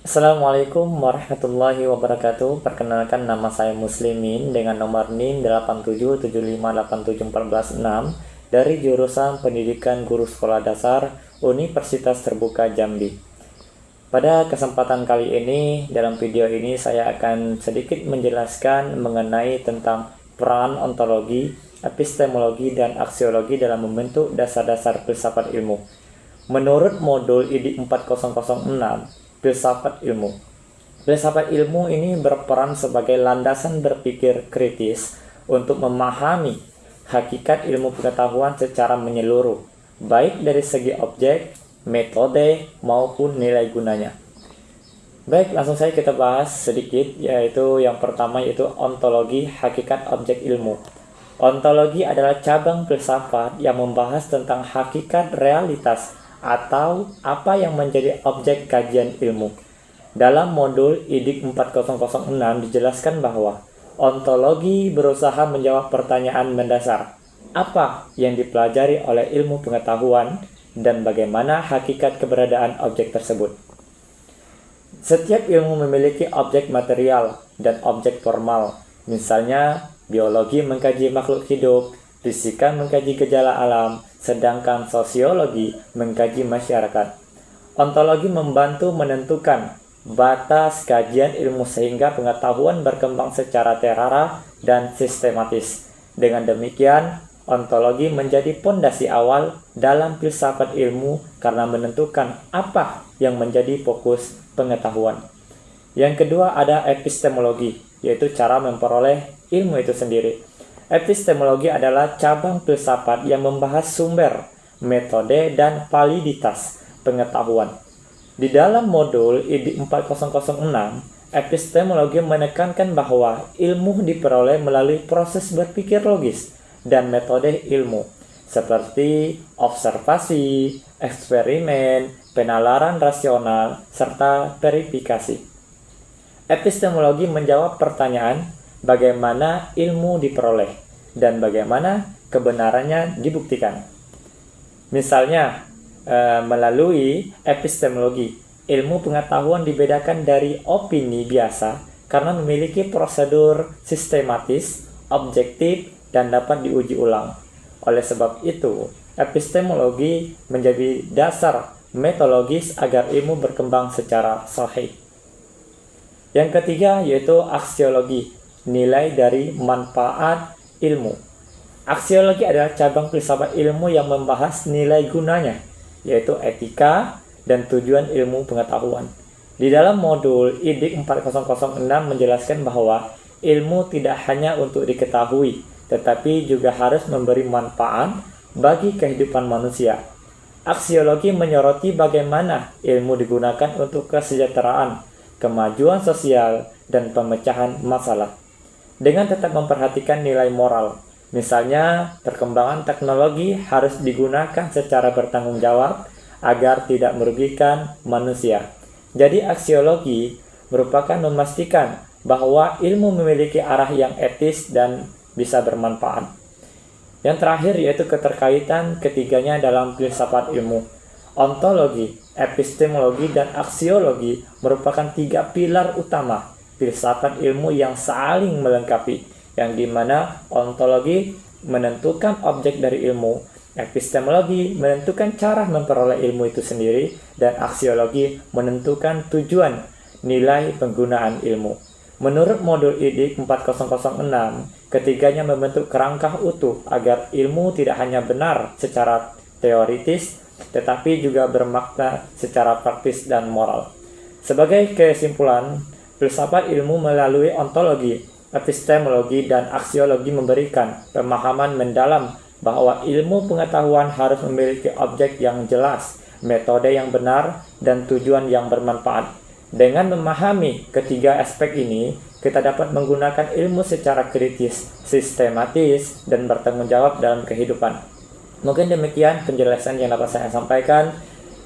Assalamualaikum warahmatullahi wabarakatuh. Perkenalkan, nama saya Muslimin dengan nomor NIM 8775871416 dari jurusan Pendidikan Guru Sekolah Dasar Universitas Terbuka Jambi. Pada kesempatan kali ini, dalam video ini saya akan sedikit menjelaskan mengenai tentang peran ontologi, epistemologi, dan aksiologi dalam membentuk dasar-dasar filsafat ilmu. Menurut modul IDIK 4006, filsafat ilmu. Filsafat ilmu ini berperan sebagai landasan berpikir kritis untuk memahami hakikat ilmu pengetahuan secara menyeluruh, baik dari segi objek, metode, maupun nilai gunanya. Baik, langsung saja kita bahas sedikit, yaitu yang pertama yaitu ontologi hakikat objek ilmu. Ontologi adalah cabang filsafat yang membahas tentang hakikat realitas atau apa yang menjadi objek kajian ilmu. Dalam modul IDIK 4006 dijelaskan bahwa ontologi berusaha menjawab pertanyaan mendasar, apa yang dipelajari oleh ilmu pengetahuan dan bagaimana hakikat keberadaan objek tersebut. Setiap ilmu memiliki objek material dan objek formal. Misalnya, biologi mengkaji makhluk hidup, fisika mengkaji gejala alam, sedangkan sosiologi mengkaji masyarakat. Ontologi membantu menentukan batas kajian ilmu sehingga pengetahuan berkembang secara terarah dan sistematis. Dengan demikian, ontologi menjadi pondasi awal dalam filsafat ilmu karena menentukan apa yang menjadi fokus pengetahuan. Yang kedua ada epistemologi, yaitu cara memperoleh ilmu itu sendiri. Epistemologi adalah cabang filsafat yang membahas sumber, metode, dan validitas pengetahuan. Di dalam modul IDIK 4006, epistemologi menekankan bahwa ilmu diperoleh melalui proses berpikir logis dan metode ilmu, seperti observasi, eksperimen, penalaran rasional, serta verifikasi. Epistemologi menjawab pertanyaan bagaimana ilmu diperoleh dan bagaimana kebenarannya dibuktikan. Misalnya, melalui epistemologi, ilmu pengetahuan dibedakan dari opini biasa karena memiliki prosedur sistematis, objektif, dan dapat diuji ulang. Oleh sebab itu, epistemologi menjadi dasar metodologis agar ilmu berkembang secara sahih. Yang ketiga yaitu aksiologi, nilai dari manfaat ilmu. Aksiologi adalah cabang filsafat ilmu yang membahas nilai gunanya, yaitu etika dan tujuan ilmu pengetahuan. Di dalam modul IDIK 4006 menjelaskan bahwa ilmu tidak hanya untuk diketahui, tetapi juga harus memberi manfaat bagi kehidupan manusia. Aksiologi menyoroti bagaimana ilmu digunakan untuk kesejahteraan, kemajuan sosial, dan pemecahan masalah, dengan tetap memperhatikan nilai moral. Misalnya, perkembangan teknologi harus digunakan secara bertanggung jawab agar tidak merugikan manusia. Jadi, aksiologi merupakan memastikan bahwa ilmu memiliki arah yang etis dan bisa bermanfaat. Yang terakhir yaitu keterkaitan ketiganya dalam filsafat ilmu. Ontologi, epistemologi, dan aksiologi merupakan tiga pilar utama filsafat ilmu yang saling melengkapi, yang dimana ontologi menentukan objek dari ilmu, epistemologi menentukan cara memperoleh ilmu itu sendiri, dan aksiologi menentukan tujuan nilai penggunaan ilmu. Menurut modul IDIK 4006, ketiganya membentuk kerangka utuh agar ilmu tidak hanya benar secara teoritis, tetapi juga bermakna secara praktis dan moral. Sebagai kesimpulan, filsafat ilmu melalui ontologi, epistemologi, dan aksiologi memberikan pemahaman mendalam bahwa ilmu pengetahuan harus memiliki objek yang jelas, metode yang benar, dan tujuan yang bermanfaat. Dengan memahami ketiga aspek ini, kita dapat menggunakan ilmu secara kritis, sistematis, dan bertanggung jawab dalam kehidupan. Mungkin demikian penjelasan yang dapat saya sampaikan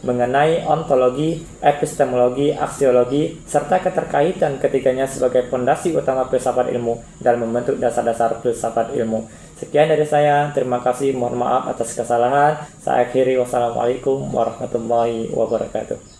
mengenai ontologi, epistemologi, aksiologi, serta keterkaitan ketiganya sebagai fondasi utama filsafat ilmu dalam membentuk dasar-dasar filsafat ilmu. Sekian dari saya, terima kasih, mohon maaf atas kesalahan. Saya akhiri, wassalamualaikum warahmatullahi wabarakatuh.